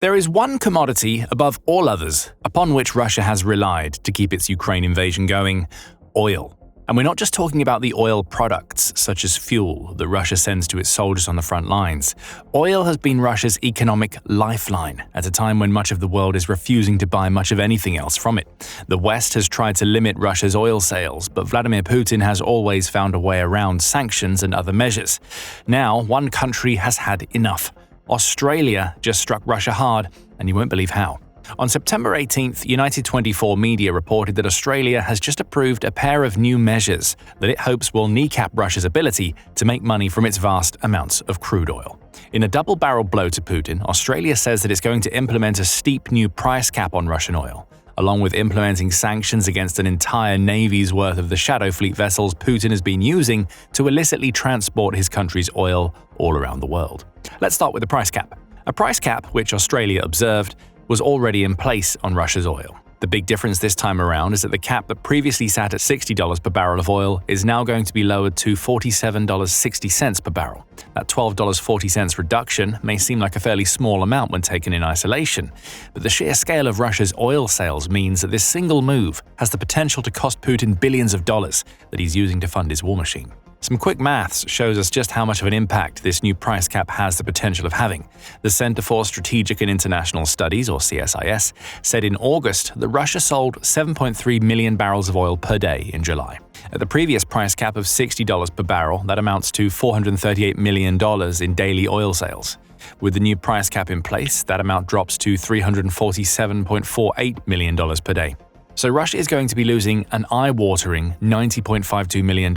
There is one commodity above all others upon which Russia has relied to keep its Ukraine invasion going: oil. And we're not just talking about the oil products, such as fuel, that Russia sends to its soldiers on the front lines. Oil has been Russia's economic lifeline at a time when much of the world is refusing to buy much of anything else from it. The West has tried to limit Russia's oil sales, but Vladimir Putin has always found a way around sanctions and other measures. Now, one country has had enough. Australia just struck Russia hard, and you won't believe how. On September 18th, United 24 media reported that Australia has just approved a pair of new measures that it hopes will kneecap Russia's ability to make money from its vast amounts of crude oil. In a double-barrel blow to Putin, Australia says that it's going to implement a steep new price cap on Russian oil, along with implementing sanctions against an entire navy's worth of the shadow fleet vessels Putin has been using to illicitly transport his country's oil all around the world. Let's start with the price cap. A price cap, which Australia observed, was already in place on Russia's oil. The big difference this time around is that the cap that previously sat at $60 per barrel of oil is now going to be lowered to $47.60 per barrel. That $12.40 reduction may seem like a fairly small amount when taken in isolation, but the sheer scale of Russia's oil sales means that this single move has the potential to cost Putin billions of dollars that he's using to fund his war machine. Some quick maths shows us just how much of an impact this new price cap has the potential of having. The Center for Strategic and International Studies, or CSIS, said in August that Russia sold 7.3 million barrels of oil per day in July. At the previous price cap of $60 per barrel, that amounts to $438 million in daily oil sales. With the new price cap in place, that amount drops to $347.48 million per day. So Russia is going to be losing an eye-watering $90.52 million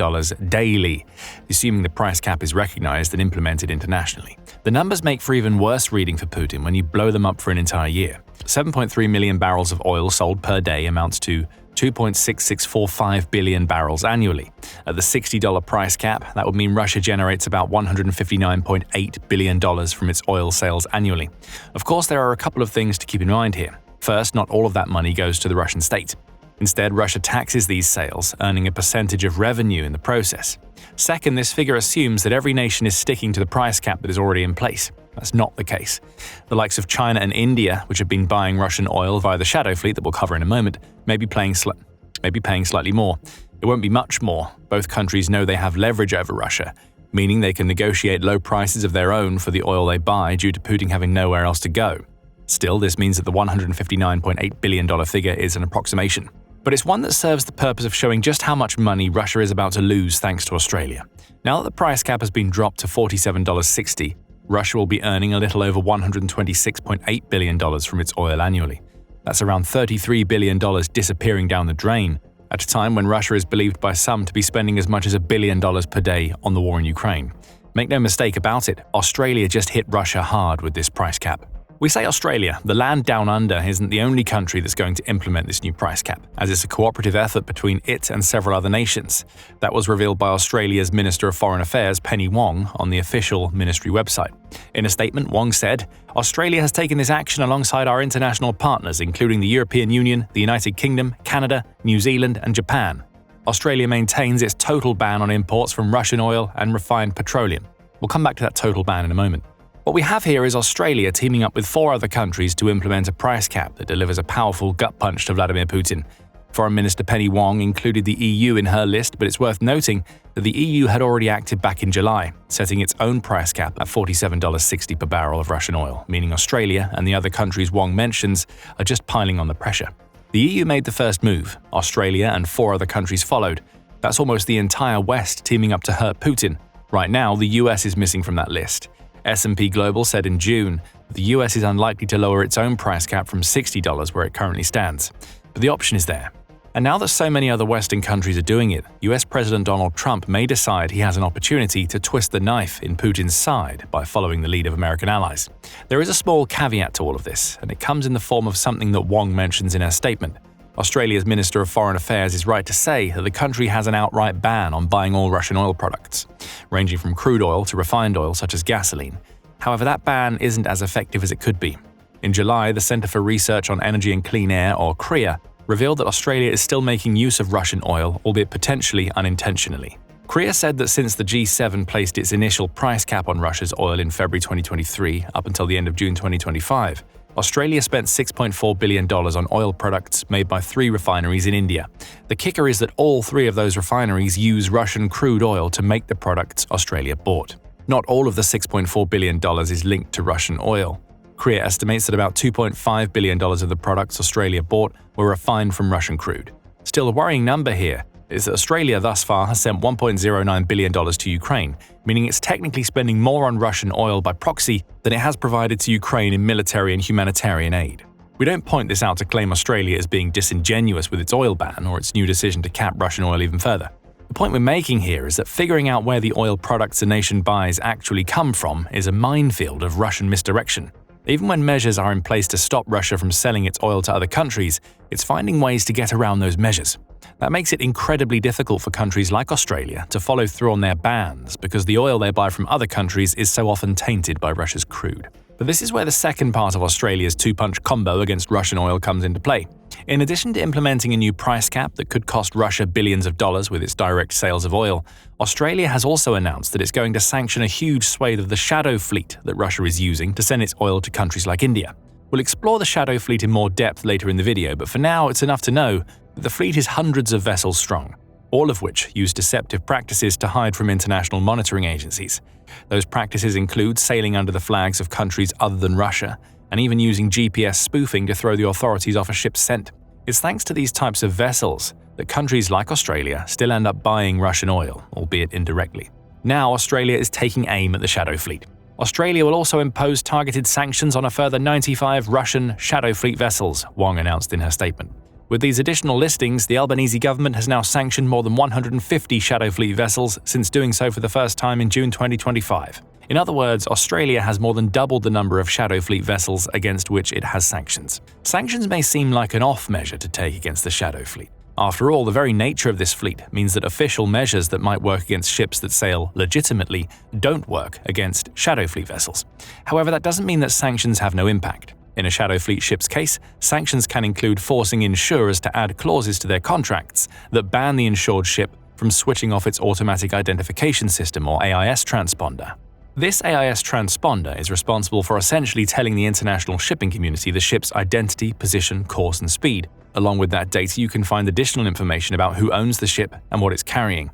daily, assuming the price cap is recognized and implemented internationally. The numbers make for even worse reading for Putin when you blow them up for an entire year. 7.3 million barrels of oil sold per day amounts to 2.6645 billion barrels annually. At the $60 price cap, that would mean Russia generates about $159.8 billion from its oil sales annually. Of course, there are a couple of things to keep in mind here. First, not all of that money goes to the Russian state. Instead, Russia taxes these sales, earning a percentage of revenue in the process. Second, this figure assumes that every nation is sticking to the price cap that is already in place. That's not the case. The likes of China and India, which have been buying Russian oil via the shadow fleet that we'll cover in a moment, may be paying slightly more. It won't be much more. Both countries know they have leverage over Russia, meaning they can negotiate low prices of their own for the oil they buy due to Putin having nowhere else to go. Still, this means that the $159.8 billion figure is an approximation. But it's one that serves the purpose of showing just how much money Russia is about to lose thanks to Australia. Now that the price cap has been dropped to $47.60, Russia will be earning a little over $126.8 billion from its oil annually. That's around $33 billion disappearing down the drain, at a time when Russia is believed by some to be spending as much as $1 billion per day on the war in Ukraine. Make no mistake about it, Australia just hit Russia hard with this price cap. We say Australia, the land down under isn't the only country that's going to implement this new price cap, as it's a cooperative effort between it and several other nations. That was revealed by Australia's Minister of Foreign Affairs, Penny Wong, on the official ministry website. In a statement, Wong said, "Australia has taken this action alongside our international partners, including the European Union, the United Kingdom, Canada, New Zealand, and Japan. Australia maintains its total ban on imports from Russian oil and refined petroleum." We'll come back to that total ban in a moment. What we have here is Australia teaming up with 4 other countries to implement a price cap that delivers a powerful gut punch to Vladimir Putin. Foreign Minister Penny Wong included the EU in her list, but it's worth noting that the EU had already acted back in July, setting its own price cap at $47.60 per barrel of Russian oil, meaning Australia and the other countries Wong mentions are just piling on the pressure. The EU made the first move, Australia and 4 other countries followed. That's almost the entire West teaming up to hurt Putin. Right now, the US is missing from that list. S&P Global said in June that the US is unlikely to lower its own price cap from $60 where it currently stands. But the option is there. And now that so many other Western countries are doing it, US President Donald Trump may decide he has an opportunity to twist the knife in Putin's side by following the lead of American allies. There is a small caveat to all of this, and it comes in the form of something that Wong mentions in her statement. Australia's Minister of Foreign Affairs is right to say that the country has an outright ban on buying all Russian oil products, ranging from crude oil to refined oil such as gasoline. However, that ban isn't as effective as it could be. In July, the Center for Research on Energy and Clean Air, or CREA, revealed that Australia is still making use of Russian oil, albeit potentially unintentionally. CREA said that since the G7 placed its initial price cap on Russia's oil in February 2023 up until the end of June 2025, Australia spent $6.4 billion on oil products made by 3 refineries in India. The kicker is that all 3 of those refineries use Russian crude oil to make the products Australia bought. Not all of the $6.4 billion is linked to Russian oil. Korea estimates that about $2.5 billion of the products Australia bought were refined from Russian crude. Still, a worrying number here is that Australia thus far has sent $1.09 billion to Ukraine, meaning it's technically spending more on Russian oil by proxy than it has provided to Ukraine in military and humanitarian aid. We don't point this out to claim Australia as being disingenuous with its oil ban or its new decision to cap Russian oil even further. The point we're making here is that figuring out where the oil products a nation buys actually come from is a minefield of Russian misdirection. Even when measures are in place to stop Russia from selling its oil to other countries, it's finding ways to get around those measures. That makes it incredibly difficult for countries like Australia to follow through on their bans because the oil they buy from other countries is so often tainted by Russia's crude. But this is where the second part of Australia's two-punch combo against Russian oil comes into play. In addition to implementing a new price cap that could cost Russia billions of dollars with its direct sales of oil, Australia has also announced that it's going to sanction a huge swathe of the shadow fleet that Russia is using to send its oil to countries like India. We'll explore the shadow fleet in more depth later in the video, but for now it's enough to know that the fleet is hundreds of vessels strong, all of which use deceptive practices to hide from international monitoring agencies. Those practices include sailing under the flags of countries other than Russia, and even using GPS spoofing to throw the authorities off a ship's scent. It's thanks to these types of vessels that countries like Australia still end up buying Russian oil, albeit indirectly. Now Australia is taking aim at the shadow fleet. Australia will also impose targeted sanctions on a further 95 Russian shadow fleet vessels, Wong announced in her statement. With these additional listings, the Albanese government has now sanctioned more than 150 shadow fleet vessels since doing so for the first time in June 2025. In other words, Australia has more than doubled the number of shadow fleet vessels against which it has sanctions. Sanctions may seem like an off measure to take against the shadow fleet. After all, the very nature of this fleet means that official measures that might work against ships that sail legitimately don't work against shadow fleet vessels. However, that doesn't mean that sanctions have no impact. In a shadow fleet ship's case, sanctions can include forcing insurers to add clauses to their contracts that ban the insured ship from switching off its automatic identification system or AIS transponder. This AIS transponder is responsible for essentially telling the international shipping community the ship's identity, position, course, and speed. Along with that data, you can find additional information about who owns the ship and what it's carrying.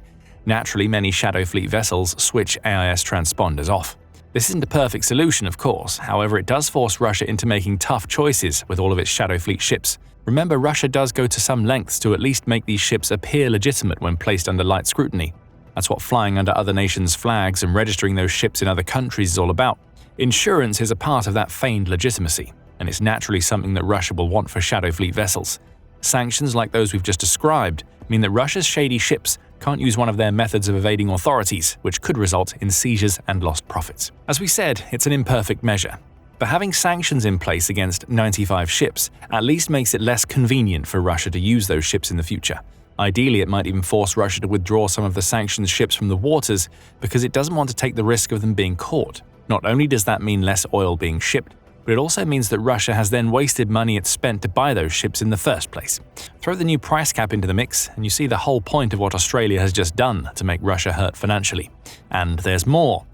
Naturally, many shadow fleet vessels switch AIS transponders off. This isn't a perfect solution, of course, however it does force Russia into making tough choices with all of its shadow fleet ships. Remember, Russia does go to some lengths to at least make these ships appear legitimate when placed under light scrutiny. That's what flying under other nations' flags and registering those ships in other countries is all about. Insurance is a part of that feigned legitimacy, and it's naturally something that Russia will want for shadow fleet vessels. Sanctions like those we've just described mean that Russia's shady ships can't use one of their methods of evading authorities, which could result in seizures and lost profits. As we said, it's an imperfect measure, but having sanctions in place against 95 ships at least makes it less convenient for Russia to use those ships in the future. Ideally, it might even force Russia to withdraw some of the sanctioned ships from the waters because it doesn't want to take the risk of them being caught. Not only does that mean less oil being shipped, but it also means that Russia has then wasted money it spent to buy those ships in the first place. Throw the new price cap into the mix, and you see the whole point of what Australia has just done to make Russia hurt financially. And there's more.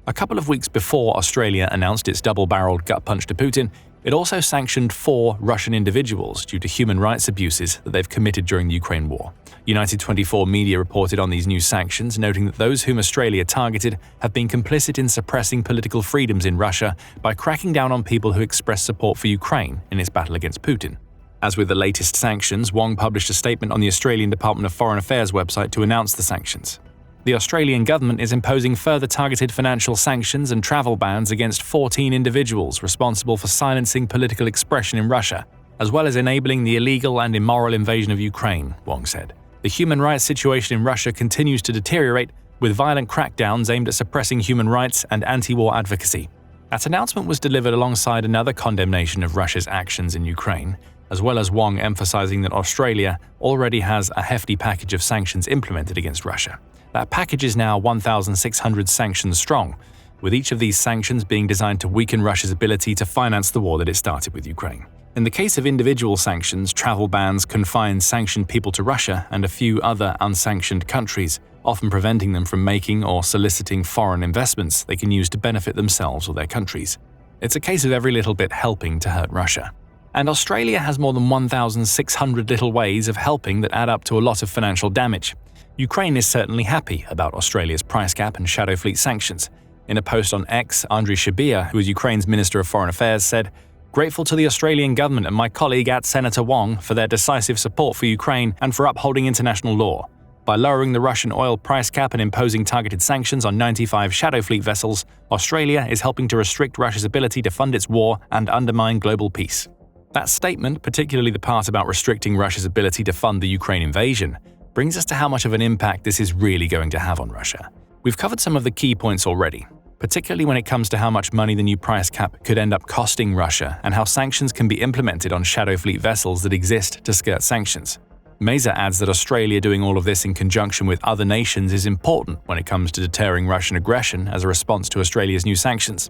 A couple of weeks before Australia announced its double-barreled gut punch to Putin, it also sanctioned 4 Russian individuals due to human rights abuses that they've committed during the Ukraine war. United 24 media reported on these new sanctions, noting that those whom Australia targeted have been complicit in suppressing political freedoms in Russia by cracking down on people who express support for Ukraine in its battle against Putin. As with the latest sanctions, Wong published a statement on the Australian Department of Foreign Affairs website to announce the sanctions. The Australian government is imposing further targeted financial sanctions and travel bans against 14 individuals responsible for silencing political expression in Russia, as well as enabling the illegal and immoral invasion of Ukraine, Wong said. The human rights situation in Russia continues to deteriorate, with violent crackdowns aimed at suppressing human rights and anti-war advocacy. That announcement was delivered alongside another condemnation of Russia's actions in Ukraine, as well as Wong emphasizing that Australia already has a hefty package of sanctions implemented against Russia. That package is now 1,600 sanctions strong, with each of these sanctions being designed to weaken Russia's ability to finance the war that it started with Ukraine. In the case of individual sanctions, travel bans confine sanctioned people to Russia and a few other unsanctioned countries, often preventing them from making or soliciting foreign investments they can use to benefit themselves or their countries. It's a case of every little bit helping to hurt Russia. And Australia has more than 1,600 little ways of helping that add up to a lot of financial damage. Ukraine is certainly happy about Australia's price cap and shadow fleet sanctions. In a post on X, Andriy Sybiha, who is Ukraine's Minister of Foreign Affairs, said, "Grateful to the Australian government and my colleague at Senator Wong for their decisive support for Ukraine and for upholding international law. By lowering the Russian oil price cap and imposing targeted sanctions on 95 shadow fleet vessels, Australia is helping to restrict Russia's ability to fund its war and undermine global peace." That statement, particularly the part about restricting Russia's ability to fund the Ukraine invasion, brings us to how much of an impact this is really going to have on Russia. We've covered some of the key points already, particularly when it comes to how much money the new price cap could end up costing Russia and how sanctions can be implemented on shadow fleet vessels that exist to skirt sanctions. Meza adds that Australia doing all of this in conjunction with other nations is important when it comes to deterring Russian aggression as a response to Australia's new sanctions.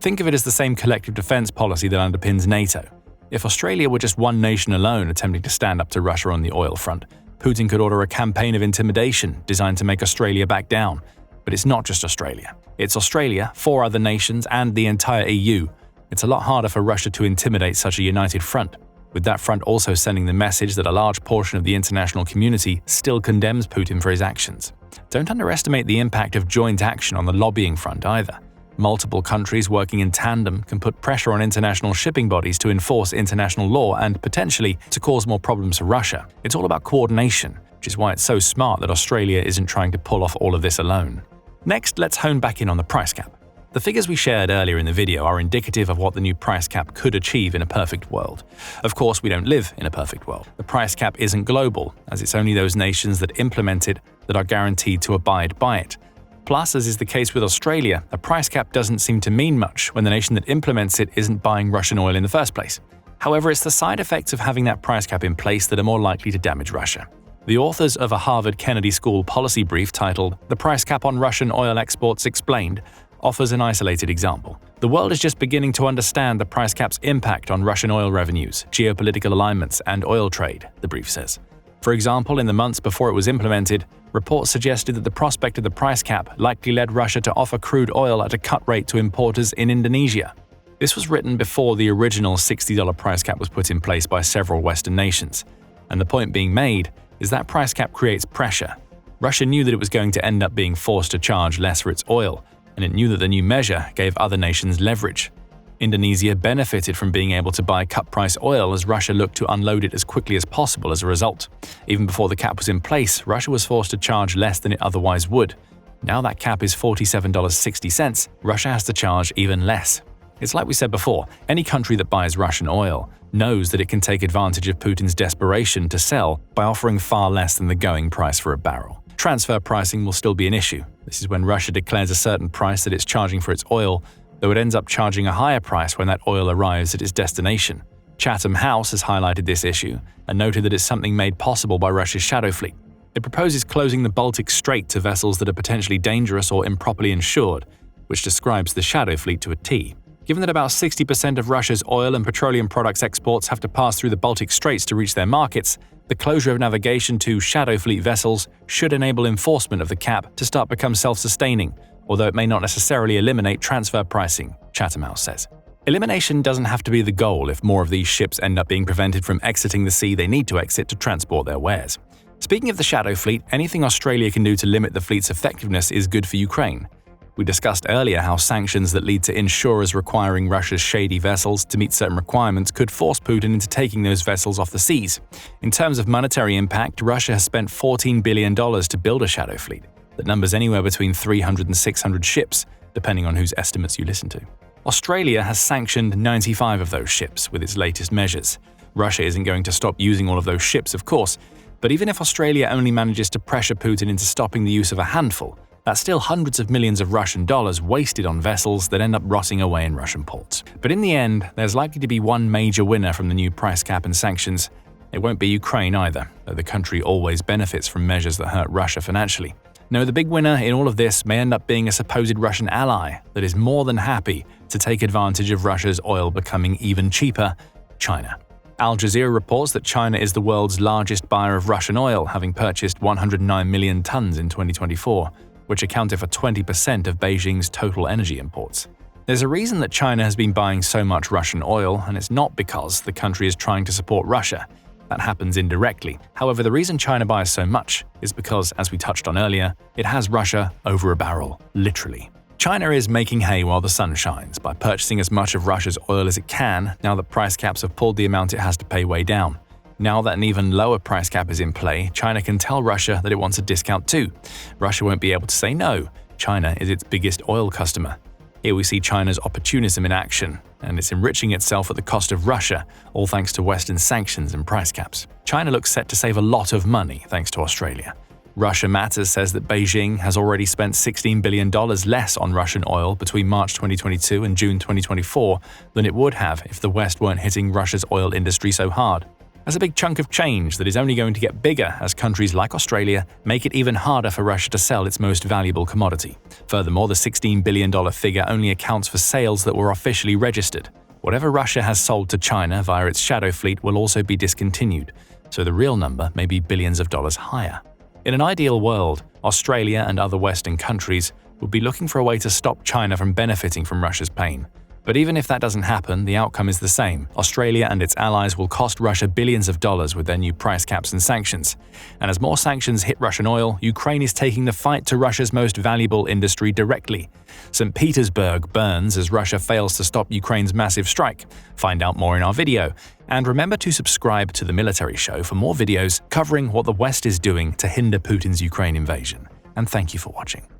Think of it as the same collective defense policy that underpins NATO. If Australia were just one nation alone attempting to stand up to Russia on the oil front, Putin could order a campaign of intimidation designed to make Australia back down. But it's not just Australia. It's Australia, 4 other nations, and the entire EU. It's a lot harder for Russia to intimidate such a united front, with that front also sending the message that a large portion of the international community still condemns Putin for his actions. Don't underestimate the impact of joint action on the lobbying front either. Multiple countries working in tandem can put pressure on international shipping bodies to enforce international law and, potentially, to cause more problems for Russia. It's all about coordination, which is why it's so smart that Australia isn't trying to pull off all of this alone. Next, let's hone back in on the price cap. The figures we shared earlier in the video are indicative of what the new price cap could achieve in a perfect world. Of course, we don't live in a perfect world. The price cap isn't global, as it's only those nations that implement it that are guaranteed to abide by it. Plus, as is the case with Australia, a price cap doesn't seem to mean much when the nation that implements it isn't buying Russian oil in the first place. However, it's the side effects of having that price cap in place that are more likely to damage Russia. The authors of a Harvard Kennedy School policy brief titled "The Price Cap on Russian Oil Exports Explained" offers an isolated example. The world is just beginning to understand the price cap's impact on Russian oil revenues, geopolitical alignments, and oil trade, the brief says. For example, in the months before it was implemented, reports suggested that the prospect of the price cap likely led Russia to offer crude oil at a cut rate to importers in Indonesia. This was written before the original $60 price cap was put in place by several Western nations. And the point being made is that price cap creates pressure. Russia knew that it was going to end up being forced to charge less for its oil, and it knew that the new measure gave other nations leverage. Indonesia benefited from being able to buy cut-price oil as Russia looked to unload it as quickly as possible as a result. Even before the cap was in place, Russia was forced to charge less than it otherwise would. Now that cap is $47.60, Russia has to charge even less. It's like we said before, any country that buys Russian oil knows that it can take advantage of Putin's desperation to sell by offering far less than the going price for a barrel. Transfer pricing will still be an issue. This is when Russia declares a certain price that it's charging for its oil, though it ends up charging a higher price when that oil arrives at its destination. Chatham House has highlighted this issue and noted that it's something made possible by Russia's shadow fleet. It proposes closing the Baltic Strait to vessels that are potentially dangerous or improperly insured, which describes the shadow fleet to a T. Given that about 60% of Russia's oil and petroleum products exports have to pass through the Baltic Straits to reach their markets, the closure of navigation to shadow fleet vessels should enable enforcement of the cap to start become self-sustaining, although it may not necessarily eliminate transfer pricing, Chatham House says. Elimination doesn't have to be the goal if more of these ships end up being prevented from exiting the sea they need to exit to transport their wares. Speaking of the shadow fleet, anything Australia can do to limit the fleet's effectiveness is good for Ukraine. We discussed earlier how sanctions that lead to insurers requiring Russia's shady vessels to meet certain requirements could force Putin into taking those vessels off the seas. In terms of monetary impact, Russia has spent $14 billion to build a shadow fleet that numbers anywhere between 300 and 600 ships, depending on whose estimates you listen to. Australia has sanctioned 95 of those ships with its latest measures. Russia isn't going to stop using all of those ships, of course, but even if Australia only manages to pressure Putin into stopping the use of a handful, that's still hundreds of millions of Russian dollars wasted on vessels that end up rotting away in Russian ports. But in the end, there's likely to be one major winner from the new price cap and sanctions. It won't be Ukraine either, though the country always benefits from measures that hurt Russia financially. No, the big winner in all of this may end up being a supposed Russian ally that is more than happy to take advantage of Russia's oil becoming even cheaper: China. Al Jazeera reports that China is the world's largest buyer of Russian oil, having purchased 109 million tons in 2024, which accounted for 20% of Beijing's total energy imports. There's a reason that China has been buying so much Russian oil, and it's not because the country is trying to support Russia. That happens indirectly. However, the reason China buys so much is because, as we touched on earlier, it has Russia over a barrel, literally. China is making hay while the sun shines by purchasing as much of Russia's oil as it can now that price caps have pulled the amount it has to pay way down. Now that an even lower price cap is in play, China can tell Russia that it wants a discount too. Russia won't be able to say no. China is its biggest oil customer. Here we see China's opportunism in action, and it's enriching itself at the cost of Russia, all thanks to Western sanctions and price caps. China looks set to save a lot of money thanks to Australia. Russia Matters says that Beijing has already spent $16 billion less on Russian oil between March 2022 and June 2024 than it would have if the West weren't hitting Russia's oil industry so hard. That's a big chunk of change that is only going to get bigger as countries like Australia make it even harder for Russia to sell its most valuable commodity. Furthermore, the $16 billion figure only accounts for sales that were officially registered. Whatever Russia has sold to China via its shadow fleet will also be discontinued, so the real number may be billions of dollars higher. In an ideal world, Australia and other Western countries would be looking for a way to stop China from benefiting from Russia's pain. But even if that doesn't happen, the outcome is the same. Australia and its allies will cost Russia billions of dollars with their new price caps and sanctions. And as more sanctions hit Russian oil, Ukraine is taking the fight to Russia's most valuable industry directly. St. Petersburg burns as Russia fails to stop Ukraine's massive strike. Find out more in our video. And remember to subscribe to The Military Show for more videos covering what the West is doing to hinder Putin's Ukraine invasion. And thank you for watching.